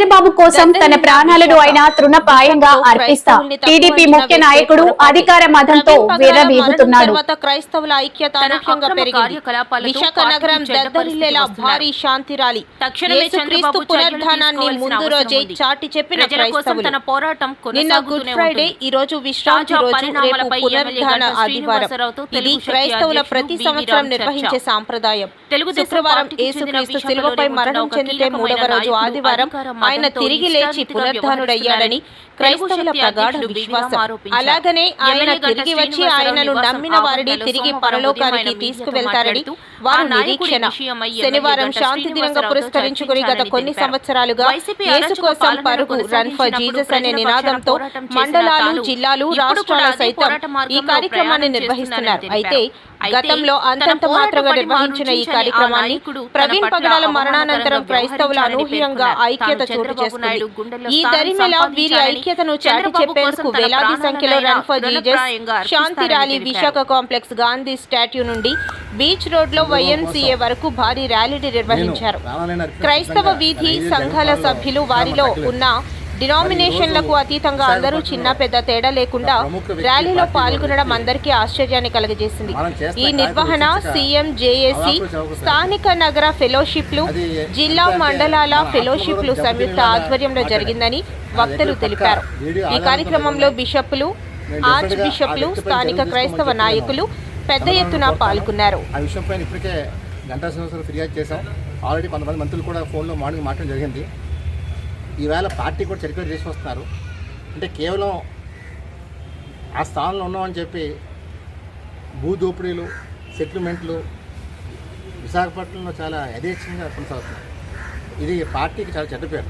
చంద్రబాబు కోసం తన ప్రాణాలను అయినా తృణప్రాయంగా అర్పిస్తా టీడీపీ ముఖ్య నాయకుడు అధికార మదంతో విర్రవీగుతున్నాడు. క్రైస్తవుల ఐక్యత అనూహ్యంగా పెరిగింది. విశాఖ నగరం దద్దరిల్లేలా భారీ శాంతి ర్యాలీ. యేసుక్రీస్తు పునరుద్ధానాన్ని ముందు రోజే చాటి చెప్పిన క్రైస్తవులు. నిన్న గుడ్ ఫ్రైడే, ఈ రోజు విశ్రాంతి రోజు, రేపు పునరుద్ధాన ఆదివారం. ఇది క్రైస్తవుల ప్రతి సంవత్సరం నిర్వహించే సాంప్రదాయం. శుక్రవారం యేసుక్రీస్తు శిలువపై మరణం చెందితే మూడవ రోజు ఆదివారం ఆయన తిరిగి లేచి పునరుద్ధానుడయ్యాడని క్రైస్తవుల ప్రగాఢ విశ్వాసం. అలాగనే ఆయన తిరిగి వచ్చి ఆయనను నమ్మిన వారిని తిరిగి పరలోకానికి తీసుకువెళ్తారని వారు నిరీక్షణ. శనివారం శాంతి దినంగా పురస్కరించుకుని గత కొన్ని సంవత్సరాలుగా యేసు కోసం పరుగు, రన్ ఫర్ జీసస్ అనే నినాదంతో మండలాలు, జిల్లాలు, రాష్ట్రాల సైతం ఈ కార్యక్రమాన్ని నిర్వహిస్తున్నారు. అయితే గతంలో అంతంత మాత్రంగా నిర్వహించిన ఈ కార్యక్రమాన్ని ప్రవీణ్ పగడాల మరణానంతరం క్రైస్తవుల అనూహ్యంగా ఐక్యత చోటు చేసుకుంది. ఈ దరిమిలా వీరి ఐక్యతను చాటి చెప్పేందుకు వేలాది సంఖ్యలో run for Jesus Shanti rally Visakha complex, Gandhi statue నుండి బీచ్ రోడ్ లో వైఎంసీఏ వరకు భారీ ర్యాలీని నిర్వహించారు. క్రైస్తవ వీధి సంఘాల సభ్యులు, వారిలో ఉన్న డినామినేషన్లకు అతీతంగా అందరూ చిన్న పెద్ద తేడా లేకుండా ర్యాలీలో పాల్గొనడం అందరికీ ఆశ్చర్యాన్ని కలుగజేసింది. ఈ నిర్వహణ సీఎం, జేఏసీ, స్థానిక నగర ఫెలోషిప్లు, జిల్లా మండలాల ఫెలోషిప్లు సంయుక్త ఆధ్వర్యంలో జరిగిందని వక్తలు తెలిపారు. ఈ కార్యక్రమంలో బిషప్లు, ఆర్చ్ బిషప్లు, స్థానిక క్రైస్తవ నాయకులు పెద్ద ఎత్తున పాల్గొన్నారు. ఆల్రెడీ కొంతమంది మంత్రులు కూడా ఫోన్లో మార్నింగ్ మాట్లాడడం జరిగింది. ఈవేళ పార్టీ కూడా చరిత్ర చేసి వస్తున్నారు. అంటే కేవలం ఆ స్థానంలో ఉన్నామని చెప్పి భూదోపిడీలు, సెటిల్మెంట్లు విశాఖపట్నంలో చాలా యథేచ్ఛంగా కొనసాగుతున్నాయి. ఇది పార్టీకి చాలా చెడ్డ పేరు.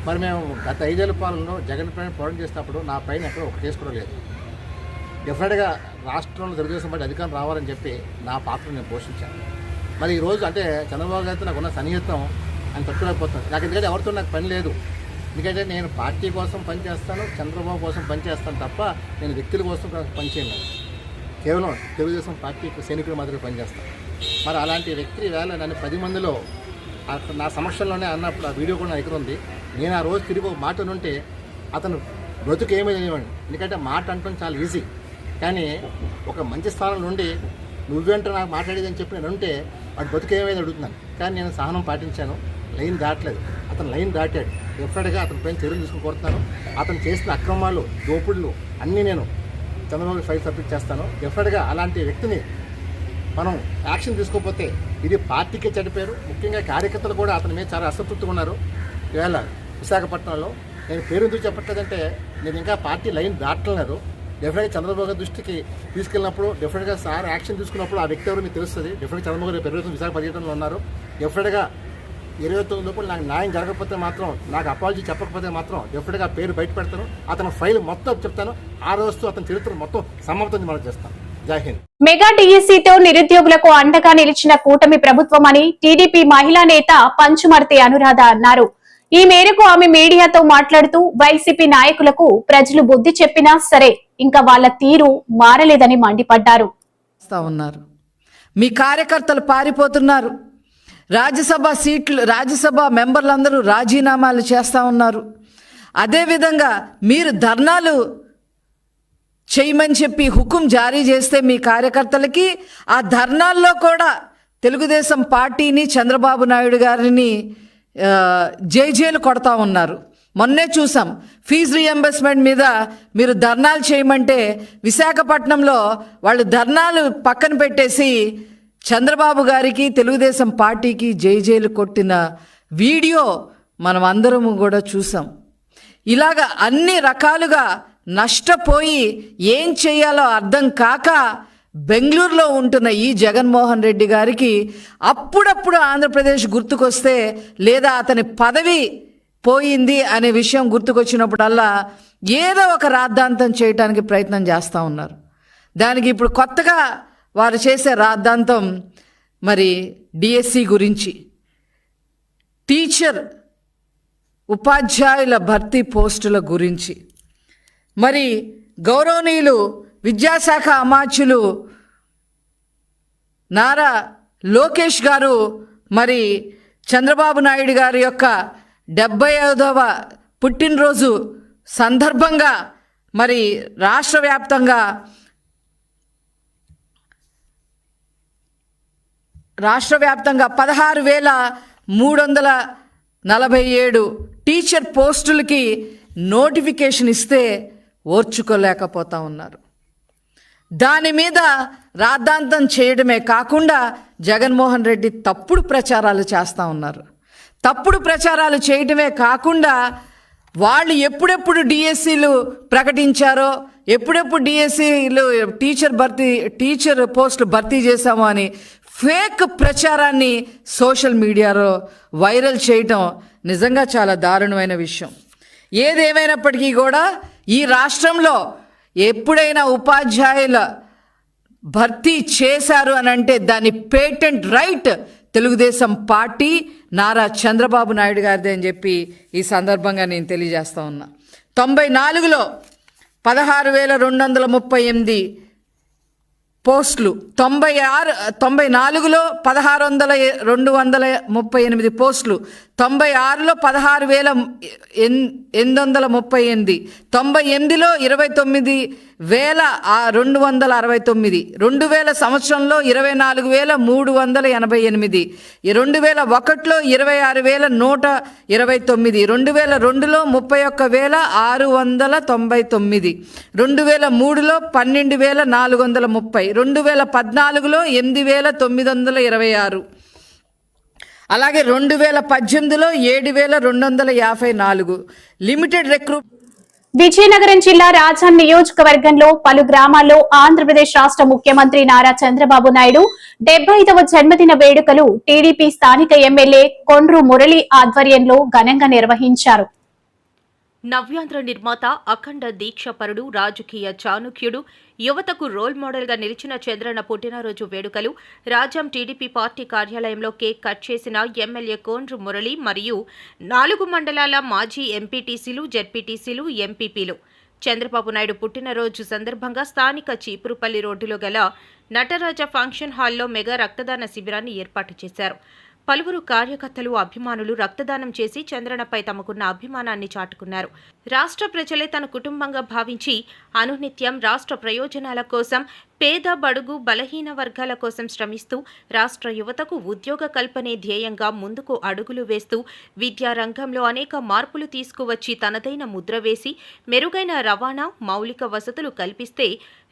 మరి మేము గత 5 ఏళ్ల పాలనలో జగన్ పైన పోరాటం చేసినప్పుడు నా పైన ఎక్కడ ఒక కేసు కూడా లేదు. డెఫినెట్గా రాష్ట్రంలో తెలుగుదేశం పార్టీ అధికారం రావాలని చెప్పి నా పాత్ర నేను పోషించాను. మరి ఈరోజు అంటే చంద్రబాబు గారితో నాకు ఉన్న సన్నిహితం అని తట్టుకోలేకపోతాను. నాకు ఎందుకంటే ఎవరితో నాకు పని లేదు. ఎందుకంటే నేను పార్టీ కోసం పనిచేస్తాను, చంద్రబాబు కోసం పనిచేస్తాను తప్ప నేను వ్యక్తుల కోసం పనిచేయను. కేవలం తెలుగుదేశం పార్టీ సైనికుల మాదిరిగా పనిచేస్తాను. మరి అలాంటి వ్యక్తి వేళ నన్ను 10 మందిలో నా సమక్షంలోనే అన్నప్పుడు ఆ వీడియో కూడా నా దగ్గర ఉంది. నేను ఆ రోజు తిరిగి ఒక మాట ఉంటే అతను బ్రతుకు ఏమైంది. ఎందుకంటే మాట అంటాం చాలా ఈజీ, కానీ ఒక మంచి స్థానం నుండి నువ్వేంటో నాకు మాట్లాడేదని చెప్పి నేను ఉంటే వాడు బ్రతుకు ఏమైంది అడుగుతున్నాను. కానీ నేను సహనం పాటించాను. లైన్ దాటలేదు. అతను లైన్ దాటాడు. డెఫినెట్గా అతని పైన చర్యలు తీసుకుని కోరుతున్నాను. అతను చేసిన అక్రమాలు, దోపుడులు అన్నీ నేను చంద్రబాబు ఫైల్ సబ్మిట్ చేస్తాను. డెఫినెట్గా అలాంటి వ్యక్తిని మనం యాక్షన్ తీసుకోకపోతే ఇది పార్టీకే చెడిపోయారు. ముఖ్యంగా కార్యకర్తలు కూడా అతని మీద చాలా అసంతృప్తిగా ఉన్నారు. ఇవాళ విశాఖపట్నంలో నేను పేరు ఎందుకు చెప్పట్లేదంటే నేను ఇంకా పార్టీ లైన్ దాటలేదు. డెఫినెట్గా చంద్రబాబు గారి దృష్టికి తీసుకెళ్ళినప్పుడు డెఫినెట్గా సార్ యాక్షన్ తీసుకున్నప్పుడు ఆ వ్యక్తి ఎవరు మీకు తెలుస్తుంది. డెఫినెట్గా చంద్రబాబు గారు 20 విశాఖ పర్యటనలో ఉన్నారు. డెఫినెట్గా 29 లోపల నాకు న్యాయం జరగకపోతే మాత్రం, నాకు అపాలజీ చెప్పకపోతే మాత్రం డెఫినెట్గా పేరు బయట పెడతాను. అతను ఫైల్ మొత్తం చెప్తాను. ఆ రోజుతో అతని చరిత్ర మొత్తం సమాప్తం మనం చేస్తాను. జై హింద్. మెగా డిఎస్సీతో నిరుద్యోగులకు అండగా నిలిచిన కూటమి ప్రభుత్వమని టీడీపీ మహిళా నేత పంచుమర్తి అనురాధ అన్నారు. ఈ మేరకు ఆమె మీడియాతో మాట్లాడుతూ వైసీపీ నాయకులకు ప్రజలు బుద్ధి చెప్పినా సరే ఇంకా వాళ్ళ తీరు మారలేదని మండిపడ్డారు. మీ కార్యకర్తలు పారిపోతున్నారు. రాజ్యసభ మెంబర్లందరూ రాజీనామాలు చేస్తూ ఉన్నారు. అదేవిధంగా మీరు ధర్నాలు చేయమని చెప్పి హుకుం జారీ చేస్తే మీ కార్యకర్తలకి ఆ ధర్నాల్లో కూడా తెలుగుదేశం పార్టీని, చంద్రబాబు నాయుడు గారిని జైలు కొడతా ఉన్నారు. మొన్నే చూసాం, ఫీజు రీఎంబర్స్మెంట్ మీద మీరు ధర్నాలు చేయమంటే విశాఖపట్నంలో వాళ్ళు ధర్నాలు పక్కన పెట్టేసి చంద్రబాబు గారికి, తెలుగుదేశం పార్టీకి జైలు కొట్టిన వీడియో మనం అందరము కూడా చూసాం. ఇలాగ అన్ని రకాలుగా నష్టపోయి ఏం చేయాలో అర్థం కాక బెంగళూరులో ఉంటున్న ఈ జగన్మోహన్ రెడ్డి గారికి అప్పుడప్పుడు ఆంధ్రప్రదేశ్ గుర్తుకొస్తే, లేదా అతని పదవి పోయింది అనే విషయం గుర్తుకొచ్చినప్పుడల్లా ఏదో ఒక రాద్ధాంతం చేయడానికి ప్రయత్నం చేస్తూ ఉన్నారు. దానికి ఇప్పుడు కొత్తగా వారు చేసే రాద్ధాంతం మరి డిఎస్సి గురించి, టీచర్ ఉపాధ్యాయుల భర్తీ పోస్టుల గురించి. మరి గౌరవనీయులు విద్యాశాఖ అమాత్యులు నారా లోకేష్ గారు మరి చంద్రబాబు నాయుడు గారి యొక్క 75వ పుట్టినరోజు సందర్భంగా మరి రాష్ట్ర వ్యాప్తంగా 16,347 టీచర్ పోస్టులకి నోటిఫికేషన్ ఇస్తే ఓర్చుకోలేకపోతా ఉన్నారు. దాని మీద రాద్ధాంతం చేయడమే కాకుండా జగన్మోహన్ రెడ్డి తప్పుడు ప్రచారాలు చేస్తూ ఉన్నారు. తప్పుడు ప్రచారాలు చేయడమే కాకుండా వాళ్ళు ఎప్పుడెప్పుడు డిఎస్సీలు ప్రకటించారో, ఎప్పుడెప్పుడు డిఎస్సీలు టీచర్ పోస్టులు భర్తీ చేశామో అని ఫేక్ ప్రచారాన్ని సోషల్ మీడియాలో వైరల్ చేయటం నిజంగా చాలా దారుణమైన విషయం. ఏదేమైనప్పటికీ కూడా ఈ రాష్ట్రంలో ఎప్పుడైనా ఉపాధ్యాయుల భర్తీ చేశారు అని అంటే దాని patent right Telugu Desam party Nara Chandrababu Naidu గారిదే అని చెప్పి ఈ సందర్భంగా నేను తెలియజేస్తా ఉన్నా. 94లో 16,238 పోస్టులు, 94లో 16,238 పోస్టులు, 96లో 16,838, 98లో 29,269, 2000 సంవత్సరంలో 24,388, 2001లో 26,129, 2002లో 31,699, 2003లో 12,430, 2014లో 8,926, అలాగే 2018లో 7,254 లిమిటెడ్ రిక్రూట్. విజయనగరం జిల్లా రాజాం నియోజకవర్గంలో పలు గ్రామాల్లో ఆంధ్రప్రదేశ్ రాష్ట్ర ముఖ్యమంత్రి నారా చంద్రబాబు నాయుడు 75వ జన్మదిన వేడుకలు టీడీపీ స్థానిక ఎమ్మెల్యే కొండ్రు మురళి ఆధ్వర్యంలో ఘనంగా నిర్వహించారు. నవ్యాంధ్ర నిర్మాత, అఖండ దీక్షపరుడు, రాజకీయ చాణుక్యుడు, యువతకు రోల్ మోడల్ గా నిలిచిన చంద్రన్న పుట్టినరోజు వేడుకలు రాజాం టీడీపీ పార్టీ కార్యాలయంలో కేక్ కట్ చేసిన ఎమ్మెల్యే కొండ్రు మురళి మరియు 4 మండలాల మాజీ ఎంపీటీసీలు, జెడ్పీటీసీలు, ఎంపీపీలు. చంద్రబాబు నాయుడు పుట్టినరోజు సందర్భంగా స్థానిక చీపురుపల్లి రోడ్డులో గల నటరాజ ఫంక్షన్ హాల్లో మెగా రక్తదాన శిబిరాన్ని ఏర్పాటు చేశారు. పలువురు కార్యకర్తలు, అభిమానులు రక్తదానం చేసి చంద్రన్నపై తమకున్న అభిమానాన్ని చాటుకున్నారు. రాష్ట్ర ప్రజలే తన కుటుంబంగా భావించి అనునిత్యం రాష్ట్ర ప్రయోజనాల కోసం, పేద, బడుగు, బలహీన వర్గాల కోసం శ్రమిస్తూ రాష్ట్ర యువతకు ఉద్యోగ కల్పనే ధ్యేయంగా ముందుకు అడుగులు వేస్తూ విద్యా రంగంలో అనేక మార్పులు తీసుకువచ్చి తనదైన ముద్ర వేసి మెరుగైన రవాణా, మౌలిక వసతులు కల్పిస్తే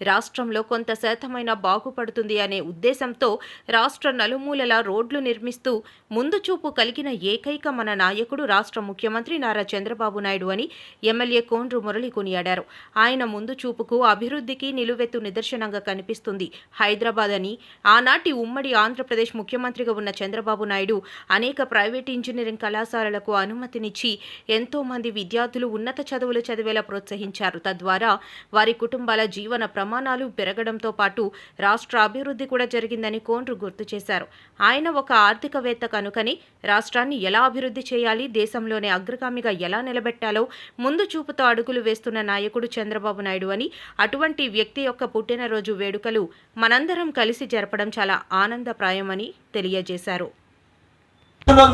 రాష్ట్రంలో కొంత శాతమైన బాగుపడుతుంది అనే ఉద్దేశంతో రాష్ట్ర నలుమూలల రోడ్లు నిర్మిస్తూ ముందు చూపు కలిగిన ఏకైక మన నాయకుడు రాష్ట్ర ముఖ్యమంత్రి నారా చంద్రబాబు నాయుడు అని ఎమ్మెల్యే కొండ్రు మురళి కొనియాడారు. ఆయన ముందు చూపుకు, అభివృద్ధికి నిలువెత్తు నిదర్శనంగా కనిపిస్తుంది హైదరాబాద్ అని. ఆనాటి ఉమ్మడి ఆంధ్రప్రదేశ్ ముఖ్యమంత్రిగా ఉన్న చంద్రబాబు నాయుడు అనేక ప్రైవేట్ ఇంజనీరింగ్ కళాశాలలకు అనుమతినిచ్చి ఎంతో మంది విద్యార్థులు ఉన్నత చదువులు చదివేలా ప్రోత్సహించారు. తద్వారా వారి కుటుంబాల జీవన ప్రమాణాలు పెరగడంతో పాటు రాష్ట్ర అభివృద్ధి కూడా జరిగిందని కొండ్రు గుర్తు చేశారు. ఆయన ఒక ఆర్థికవేత్త కనుకని రాష్ట్రాన్ని ఎలా అభివృద్ధి చేయాలి, దేశంలోనే అగ్రగామిగా ఎలా నిలబెట్టాలో ముందు చూపుతో అడుగులు వేస్తున్న నాయకుడు చంద్రబాబు నాయుడు అని, అటువంటి వ్యక్తి యొక్క పుట్టినరోజు వేడుకలు మనందరం కలిసి జరపడం చాలా ఆనందప్రాయమని తెలియజేశారు.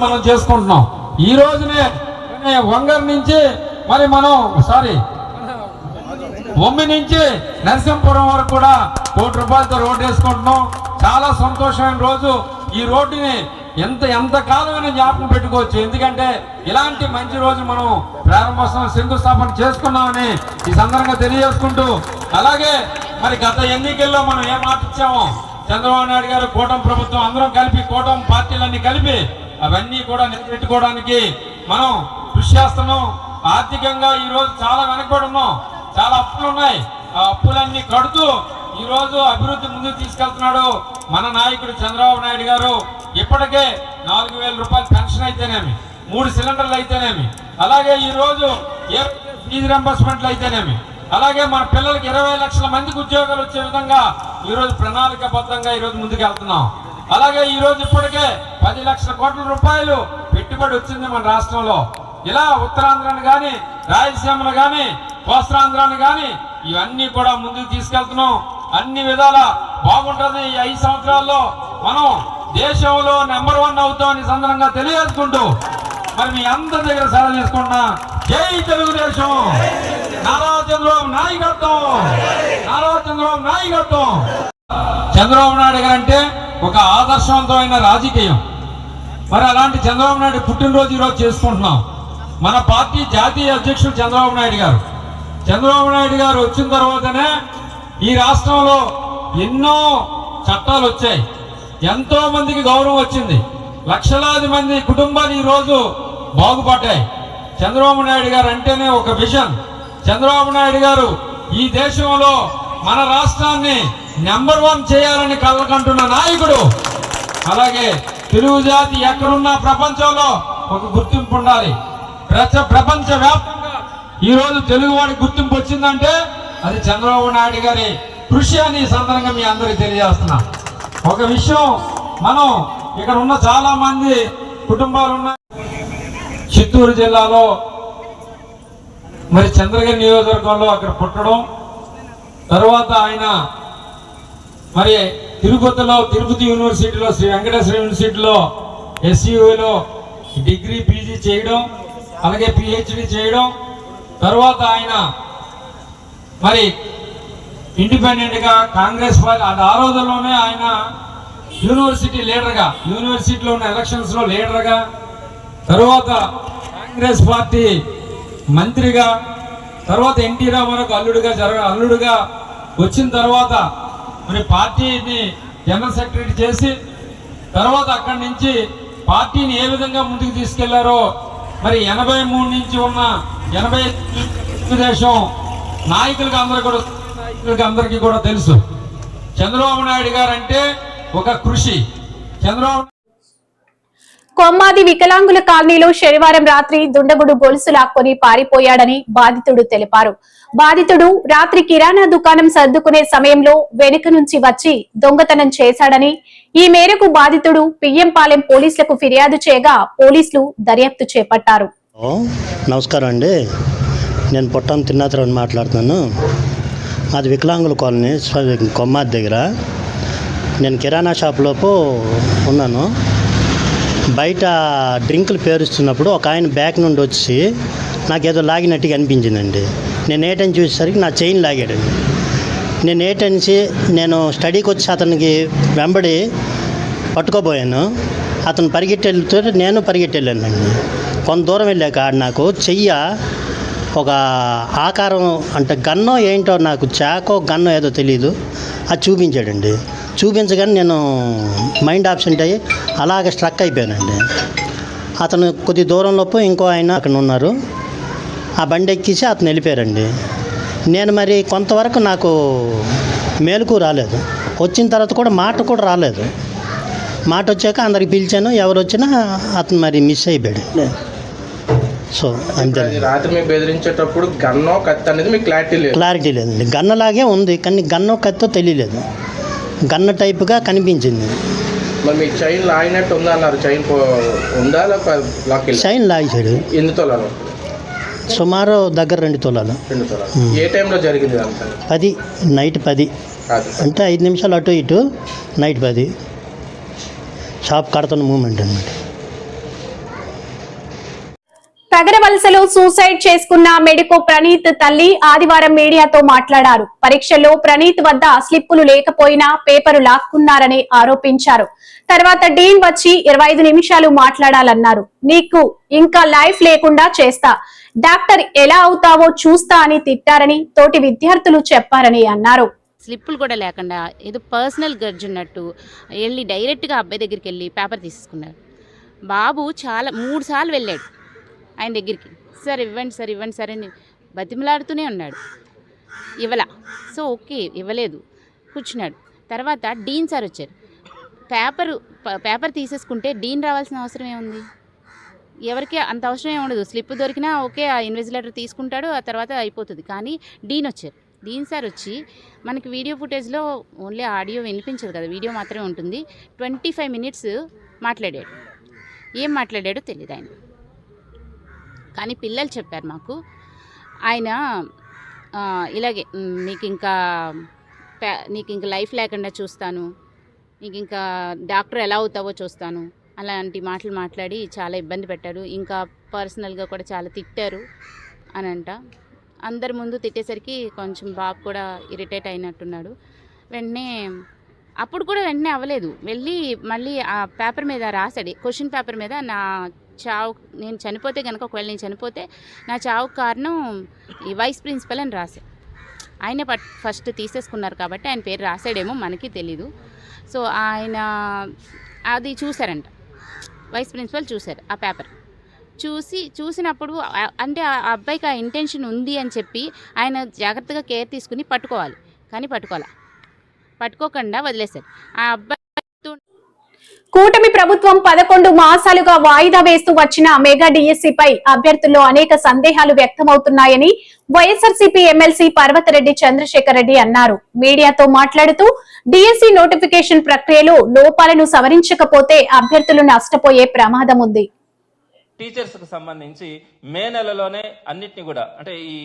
మనం చేసుకుంటున్నాం. ఈ రోజునే వంగర్ నుంచి మరి మనం బొమ్మి నుంచి నరసింహపురం వరకు కూడా ₹1 రోడ్డు వేసుకుంటున్నాం. చాలా సంతోషమైన రోజు. ఈ రోడ్డుని ఎంత కాలమైనా జ్ఞాపకం పెట్టుకోవచ్చు. ఎందుకంటే ఇలాంటి మంచి రోజు మనం ప్రారంభోత్సవం, శంకుస్థాపన చేసుకున్నామని ఈ సందర్భంగా తెలియజేసుకుంటూ, అలాగే మరి గత ఎన్నికల్లో మనం ఏం మాట ఇచ్చామో, చంద్రబాబు నాయుడు గారు, కూటమి ప్రభుత్వం అందరం కలిపి, కూటమి పార్టీలన్నీ కలిపి అవన్నీ కూడా నిలబెట్టుకోవడానికి మనం కృషి చేస్తున్నాం. ఆర్థికంగా ఈ రోజు చాలా వెనకబడి ఉన్నాం. చాలా అప్పులు ఉన్నాయి. ఆ అప్పులన్నీ కడుతూ ఈ రోజు అభివృద్ధి ముందుకు తీసుకెళ్తున్నాడు మన నాయకుడు చంద్రబాబు నాయుడు గారు. ఇప్పటికే ₹4,000 పెన్షన్ అయితేనేమి, 3 సిలిండర్లు అయితేనేమి, అలాగే ఈ రోజు ఫీజు రింబర్స్మెంట్లు అయితేనేమి, అలాగే మన పిల్లలకి 20 లక్షల మందికి ఉద్యోగాలు వచ్చే విధంగా ఈ రోజు ప్రణాళికాబద్ధంగా ఈ రోజు ముందుకు వెళ్తున్నాం. అలాగే ఈ రోజు ఇప్పటికే 10 లక్షల కోట్ల రూపాయలు పెట్టుబడి వచ్చింది మన రాష్ట్రంలో. ఇలా ఉత్తరాంధ్రాన్ని కానీ, రాయలసీమను కానీ, కోస్తాంధ్రాన్ని కానీ ఇవన్నీ కూడా ముందుకు తీసుకెళ్తున్నాం. అన్ని విధాల బాగుంటుంది. ఈ 5 సంవత్సరాల్లో మనం దేశంలో నెంబర్ 1 అవుతామని సందర్భంగా తెలియజేసుకుంటూ, మరి మీ అందరి దగ్గర సెలవు తీసుకున్నా. జై తెలుగుదేశం, నారా చంద్రబాబు నాయకత్వం, నారా చంద్రబాబు నాయకత్వం. చంద్రబాబు నాయుడు గారు అంటే ఒక ఆదర్శవంతమైన రాజకీయం. మరి అలాంటి చంద్రబాబు నాయుడు పుట్టినరోజు ఈరోజు చేసుకుంటున్నాం. మన పార్టీ జాతీయ అధ్యక్షుడు చంద్రబాబు నాయుడు గారు. చంద్రబాబు నాయుడు గారు వచ్చిన తర్వాతనే ఈ రాష్ట్రంలో ఎన్నో చట్టాలు వచ్చాయి, ఎంతో మందికి గౌరవం వచ్చింది, లక్షలాది మంది కుటుంబాలు ఈరోజు బాగుపడ్డాయి. చంద్రబాబు నాయుడు గారు అంటేనే ఒక విజన్. చంద్రబాబు నాయుడు గారు ఈ దేశంలో మన రాష్ట్రాన్ని నెంబర్ 1 చేయాలని కలకంటున్న నాయకుడు. అలాగే తెలుగు జాతి ఎక్కడున్నా ప్రపంచంలో ఒక గుర్తింపు ఉండాలి. ప్రపంచ వ్యాప్తంగా ఈరోజు తెలుగు వాడికి గుర్తింపు వచ్చిందంటే అది చంద్రబాబు నాయుడు గారి కృషి అని ఈ సందర్భంగా మీ అందరికీ తెలియజేస్తున్నా. ఒక విషయం, మనం ఇక్కడ ఉన్న చాలా మంది కుటుంబాలు ఉన్నాయి. చిత్తూరు జిల్లాలో మరి చంద్రగిరి నియోజకవర్గంలో అక్కడ పుట్టడం, తర్వాత ఆయన మరి తిరుపతిలో తిరుపతి యూనివర్సిటీలో శ్రీ వెంకటేశ్వర యూనివర్సిటీలో ఎస్యూలో డిగ్రీ పీజీ చేయడం, అలాగే పిహెచ్డి చేయడం, తర్వాత ఆయన మరి ఇండిపెండెంట్గా కాంగ్రెస్ పార్టీ ఆ రోజుల్లోనే ఆయన యూనివర్సిటీ లీడర్గా, యూనివర్సిటీలో ఉన్న ఎలక్షన్స్లో లీడర్గా, తర్వాత కాంగ్రెస్ పార్టీ మంత్రిగా, తర్వాత ఎన్టీ రామారావుకు అల్లుడుగా వచ్చిన తర్వాత మరి పార్టీని జనరల్ సెక్రటరీ చేసి, తర్వాత అక్కడి నుంచి పార్టీని ఏ విధంగా ముందుకు తీసుకెళ్లారో మరి 83 నుంచి ఉన్న 80 తెలుగుదేశం నాయకులకి అందరికీ కూడా తెలుసు. చంద్రబాబు నాయుడు గారు అంటే ఒక కృషి. చంద్రబాబు కొమ్మాది వికలాంగుల కాలనీలో శనివారం రాత్రి దుండగుడు గొలుసు లాక్కొని పారిపోయాడని బాధితుడు తెలిపారు. బాధితుడు రాత్రి కిరాణా దుకాణం సర్దుకునే సమయంలో వెనుక నుంచి వచ్చి దొంగతనం చేశాడని, ఈ మేరకు బాధితుడు పియ్యంపాలెం పోలీసులకు ఫిర్యాదు చేయగా పోలీసులు దర్యాప్తు చేపట్టారు. నమస్కారం అండి, నేను పొట్టం తిన్నాతరని మాట్లాడుతున్నాను. అది వికలాంగుల కాలనీ కొమ్మాది దగ్గర. నేను కిరాణా షాప్లోపు ఉన్నాను. బయట డ్రింకులు పేరుస్తున్నప్పుడు ఒక ఆయన బ్యాక్ నుండి వచ్చి నాకేదో లాగినట్టుగా అనిపించిందండి. నేను ఏటని చూసేసరికి నా చైన్ లాగాడండి. నేను ఏటనిసి నేను స్టడీకి వచ్చి అతనికి వెంబడి పట్టుకోబోయాను. అతను పరిగెట్టి వెళ్తుంటే నేను పరిగెట్టి వెళ్ళానండి. కొంత దూరం వెళ్ళాక నాకు చెయ్య ఒక ఆకారం అంటే గన్నో ఏంటో, నాకు చాకో గన్నో ఏదో తెలియదు, అది చూపించాడండి. చూపించగానే నేను మైండ్ ఆబ్సెంట్ అయ్యి అలాగే స్ట్రక్ అయిపోయానండి. అతను కొద్ది దూరంలోపు ఇంకో ఆయన అక్కడ ఉన్నారు, ఆ బండి ఎక్కించి అతను వెళ్ళిపోయారండి. నేను మరి కొంతవరకు నాకు మేలుకు రాలేదు. వచ్చిన తర్వాత కూడా మాట కూడా రాలేదు. మాట వచ్చాక అందరికి పిలిచాను, ఎవరు వచ్చినా అతను మరి మిస్ అయిపోయాడు. సో అంతే. రాత్రి మీకు బెదిరించేటప్పుడు గన్నో కత్తి అనేది మీకు క్లారిటీ లేదండి. గన్నలాగే ఉంది కానీ గన్నో కత్తో తెలియలేదు. గన్న టైప్గా కనిపించింది. మరి మీ చైన్ లాగినట్టు ఉందా అన్నారు. చైన్ ఉందా లాక్? చైన్ లాగాడు. ఎన్ని తొలాలు? సుమారు దగ్గర 2 తొలాలు. 2 తొలాలు. ఏ టైంలో జరిగింది అంతా? 10 నైట్ 10 అంటే 5 నిమిషాలు అటు ఇటు. నైట్ 10 షాప్ కడుతున్న మూమెంట్ అన్నమాట. పగరవలసలో సూసైడ్ చేసుకున్న మెడికో ప్రణీత్ తల్లి ఆదివారం మీడియాతో మాట్లాడారు. పరీక్షల్లో ప్రణీత్ వద్ద స్లిప్పులు లేకపోయినా పేపరు లాక్కున్నారని ఆరోపించారు. తర్వాత డీన్ వచ్చి 25 నిమిషాలు మాట్లాడాలన్నారు. నీకు ఇంకా లైఫ్ లేకుండా చేస్తా, డాక్టర్ ఎలా అవుతావో చూస్తా అని తిట్టారని తోటి విద్యార్థులు చెప్పారని అన్నారు. స్లిప్పులు కూడా లేకుండా ఏదో పర్సనల్ గర్జ్ ఉన్నట్టు వెళ్ళి డైరెక్ట్గా అబ్బాయి దగ్గరికి వెళ్ళి పేపర్ తీసుకున్నారు. బాబు 3 సార్లు వెళ్ళాడు ఆయన దగ్గరికి. సార్ ఇవ్వండి సార్, ఇవ్వండి సార్ అని బతిమలాడుతూనే ఉన్నాడు. ఇవ్వలా. సో ఓకే ఇవ్వలేదు, కూర్చున్నాడు. తర్వాత డీన్ సార్ వచ్చారు. పేపర్ తీసేసుకుంటే డీన్ రావాల్సిన అవసరం ఏముంది? ఎవరికి అంత అవసరం ఏమి ఉండదు. స్లిప్ దొరికినా ఓకే, ఆ ఇన్విజిలేటర్ తీసుకుంటాడు, ఆ తర్వాత అయిపోతుంది. కానీ డీన్ వచ్చారు. డీన్ సార్ వచ్చి మనకి వీడియో ఫుటేజ్లో ఓన్లీ ఆడియో వినిపించదు కదా, వీడియో మాత్రమే ఉంటుంది. 25 మినిట్స్ మాట్లాడాడు. ఏం మాట్లాడాడో తెలియదు ఆయన. కానీ పిల్లలు చెప్పారు మాకు, ఆయన ఇలాగే నీకు ఇంకా లైఫ్ లేకుండా చూస్తాను, నీకు ఇంకా డాక్టర్ ఎలా అవుతావో చూస్తాను, అలాంటి మాటలు మాట్లాడి చాలా ఇబ్బంది పెట్టారు. ఇంకా పర్సనల్గా కూడా చాలా తిట్టారు అని అంట. అందరి ముందు తిట్టేసరికి కొంచెం బాబు కూడా ఇరిటేట్ అయినట్టున్నాడు. అప్పుడు కూడా వెంటనే అవ్వలేదు, వెళ్ళి మళ్ళీ ఆ పేపర్ మీద రాశాడు, క్వశ్చన్ పేపర్ మీద నేను చనిపోతే కనుక, ఒకవేళ నేను చనిపోతే నా చావుకు కారణం ఈ వైస్ ప్రిన్సిపల్ అని రాశాడు. ఆయనే ఫస్ట్ తీసేసుకున్నారు కాబట్టి ఆయన పేరు రాశాడేమో మనకి తెలీదు. సో ఆయన అది చూశారంట, వైస్ ప్రిన్సిపల్ చూశారు ఆ పేపర్. చూసినప్పుడు అంటే ఆ అబ్బాయికి ఆ ఇంటెన్షన్ ఉంది అని చెప్పి ఆయన జాగ్రత్తగా కేర్ తీసుకుని పట్టుకోవాలి, కానీ పట్టుకోకుండా వదిలేశారు. ఆ అబ్బాయి కూటమి ప్రభుత్వం 11 మాసాలుగా వాయిదా వేస్తూ వచ్చిన మెగా డిఎస్సీపై అభ్యర్థుల్లో అనేక సందేహాలు వ్యక్తమవుతున్నాయని వైఎస్ఆర్సీపీ ఎమ్మెల్సీ పర్వతరెడ్డి చంద్రశేఖర్ రెడ్డి అన్నారు. మీడియాతో మాట్లాడుతూ డిఎస్సీ నోటిఫికేషన్ ప్రక్రియలో లోపాలను సవరించకపోతే అభ్యర్థులు నష్టపోయే ప్రమాదం ఉంది. టీచర్స్కి సంబంధించి మే నెలలోనే అన్నిటిని కూడా అంటే ఈ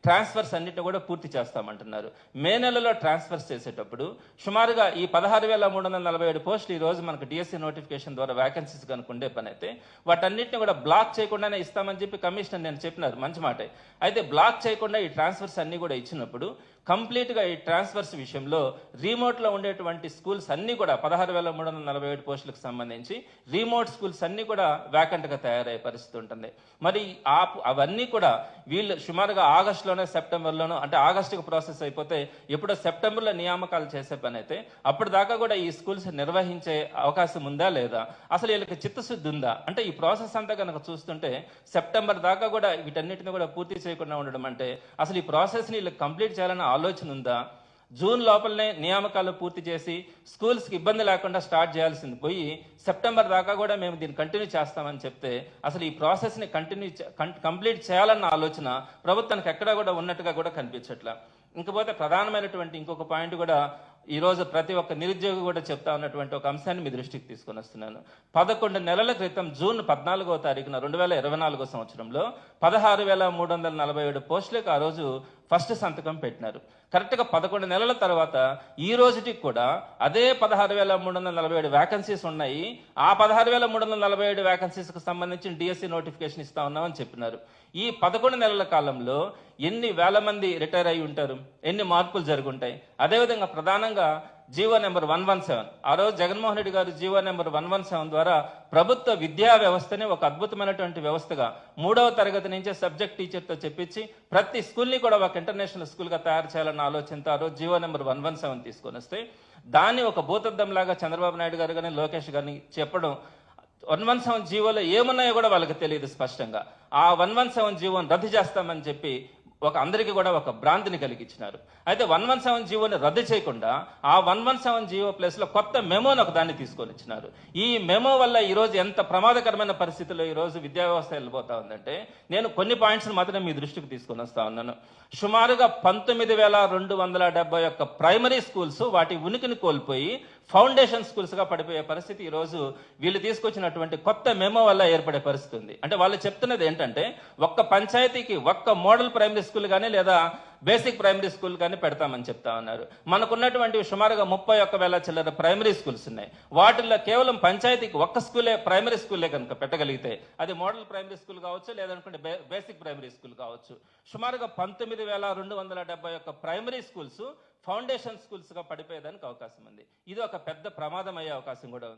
ట్రాన్స్ఫర్స్ అన్నిటిని కూడా పూర్తి చేస్తామంటున్నారు. మే నెలలో ట్రాన్స్ఫర్స్ చేసేటప్పుడు సుమారుగా ఈ 16,347 పోస్టులు ఈ రోజు మనకు డిఎస్సీ నోటిఫికేషన్ ద్వారా వ్యాకెన్సీస్ కనుక ఉండే పని అయితే వాటన్నిటిని కూడా బ్లాక్ చేయకుండానే ఇస్తామని చెప్పి కమిషనర్ నేను చెప్పినారు, మంచి మాటే. అయితే బ్లాక్ చేయకుండా ఈ ట్రాన్స్ఫర్స్ అన్ని కూడా ఇచ్చినప్పుడు కంప్లీట్గా ఈ ట్రాన్స్ఫర్స్ విషయంలో రిమోట్లో ఉండేటువంటి స్కూల్స్ అన్నీ కూడా 16,347 పోస్టులకు సంబంధించి రిమోట్ స్కూల్స్ అన్నీ కూడా వ్యాకెంట్గా తయారయ్యే పరిస్థితి ఉంటుంది. మరి అవన్నీ కూడా వీళ్ళు సుమారుగా ఆగస్టులోనే సెప్టెంబర్లోనో, అంటే ఆగస్టుకు ప్రాసెస్ అయిపోతే ఎప్పుడో సెప్టెంబర్లో నియామకాలు చేసే పని అయితే అప్పటిదాకా కూడా ఈ స్కూల్స్ నిర్వహించే అవకాశం ఉందా లేదా, అసలు వీళ్ళకి చిత్తశుద్ధి ఉందా అంటే ఈ ప్రాసెస్ అంతా కనుక చూస్తుంటే సెప్టెంబర్ దాకా కూడా వీటన్నిటిని కూడా పూర్తి చేయకుండా ఉండడం అంటే అసలు ఈ ప్రాసెస్ని వీళ్ళకి కంప్లీట్ చేయాలన్న ఆలోచన ఉందా? జూన్ లోపలనే నియామకాలు పూర్తి చేసి స్కూల్స్కి ఇబ్బంది లేకుండా స్టార్ట్ చేయాల్సింది పోయి సెప్టెంబర్ దాకా కూడా మేము దీన్ని కంటిన్యూ చేస్తామని చెప్తే అసలు ఈ ప్రాసెస్ని కంప్లీట్ చేయాలన్న ఆలోచన ప్రభుత్వానికి ఎక్కడా కూడా ఉన్నట్టుగా కూడా కనిపించట్లా. ఇంకపోతే ప్రధానమైనటువంటి ఇంకొక పాయింట్ కూడా ఈరోజు ప్రతి ఒక్క నిరుద్యోగి కూడా చెప్తా ఉన్నటువంటి ఒక అంశాన్ని మీ దృష్టికి తీసుకొని వస్తున్నాను. 11 నెలల క్రితం జూన్ 14వ తారీఖున 2024 సంవత్సరంలో 16,347 పోస్టులకు ఆ రోజు ఫస్ట్ సంతకం పెట్టినారు. కరెక్ట్గా 11 నెలల తర్వాత ఈ రోజుకి కూడా అదే 16,347 వ్యాకెన్సీస్ ఉన్నాయి. ఆ 16,347 వ్యాకెన్సీస్కి సంబంధించిన డిఎస్సీ నోటిఫికేషన్ ఇస్తా ఉన్నామని చెప్పినారు. ఈ 11 నెలల కాలంలో ఎన్ని వేల మంది రిటైర్ అయి ఉంటారు, ఎన్ని మార్పులు జరుగుంటాయి. అదేవిధంగా ప్రధానంగా జీవో నెంబర్ 117, ఆ రోజు జగన్మోహన్ రెడ్డి గారు జీవో నెంబర్ 117 ద్వారా ప్రభుత్వ విద్యా వ్యవస్థని ఒక అద్భుతమైనటువంటి వ్యవస్థగా 3వ తరగతి నుంచే సబ్జెక్ట్ టీచర్తో చెప్పించి ప్రతి స్కూల్ని కూడా ఒక ఇంటర్నేషనల్ స్కూల్గా తయారు చేయాలన్న ఆలోచనతో ఆ రోజు జీవో నెంబర్ 117 తీసుకొని వస్తే దాన్ని ఒక భూతద్దంలాగా చంద్రబాబు నాయుడు గారు కానీ లోకేష్ గారిని చెప్పడం 117 జీవోలో ఏమున్నాయో కూడా వాళ్ళకి తెలియదు స్పష్టంగా. ఆ 117 జీవోని రద్దు చేస్తామని చెప్పి అందరికీ కూడా ఒక భ్రాంతిని కలిగించినారు. అయితే 117 జీవోని రద్దు చేయకుండా ఆ 117 జీవో ప్లేస్లో కొత్త మెమోని ఒక దాన్ని తీసుకొని ఇచ్చినారు. ఈ మెమో వల్ల ఈరోజు ఎంత ప్రమాదకరమైన పరిస్థితుల్లో ఈరోజు విద్యా వ్యవస్థ వెళ్ళిపోతా ఉందంటే నేను కొన్ని పాయింట్స్ని మాత్రమే మీ దృష్టికి తీసుకొని వస్తా ఉన్నాను. సుమారుగా 19,271 ప్రైమరీ స్కూల్స్ వాటి ఉనికిని కోల్పోయి ఫౌండేషన్ స్కూల్స్గా పడిపోయే పరిస్థితి ఈరోజు వీళ్ళు తీసుకొచ్చినటువంటి కొత్త మెమో వల్ల ఏర్పడే పరిస్థితి ఉంది. అంటే వాళ్ళు చెప్తున్నది ఏంటంటే ఒక్క పంచాయతీకి ఒక్క మోడల్ ప్రైమరీ స్కూల్ కానీ లేదా బేసిక్ ప్రైమరీ స్కూల్ కానీ పెడతామని చెప్తా ఉన్నారు. మనకున్నటువంటి సుమారుగా 31,000 చిల్లర ప్రైమరీ స్కూల్స్ ఉన్నాయి. వాటిల్లో కేవలం పంచాయతీకి ఒక్క ప్రైమరీ స్కూలే కనుక పెట్టగలిగితే అది మోడల్ ప్రైమరీ స్కూల్ కావచ్చు, లేదనుకుంటే బేసిక్ ప్రైమరీ స్కూల్ కావచ్చు. సుమారుగా 19,271 ప్రైమరీ స్కూల్స్ ఫౌండేషన్ స్కూల్స్గా పడిపోయేదానికి అవకాశం ఉంది. ఇది ఒక పెద్ద ప్రమాదం అయ్యే అవకాశం కూడా ఉంది.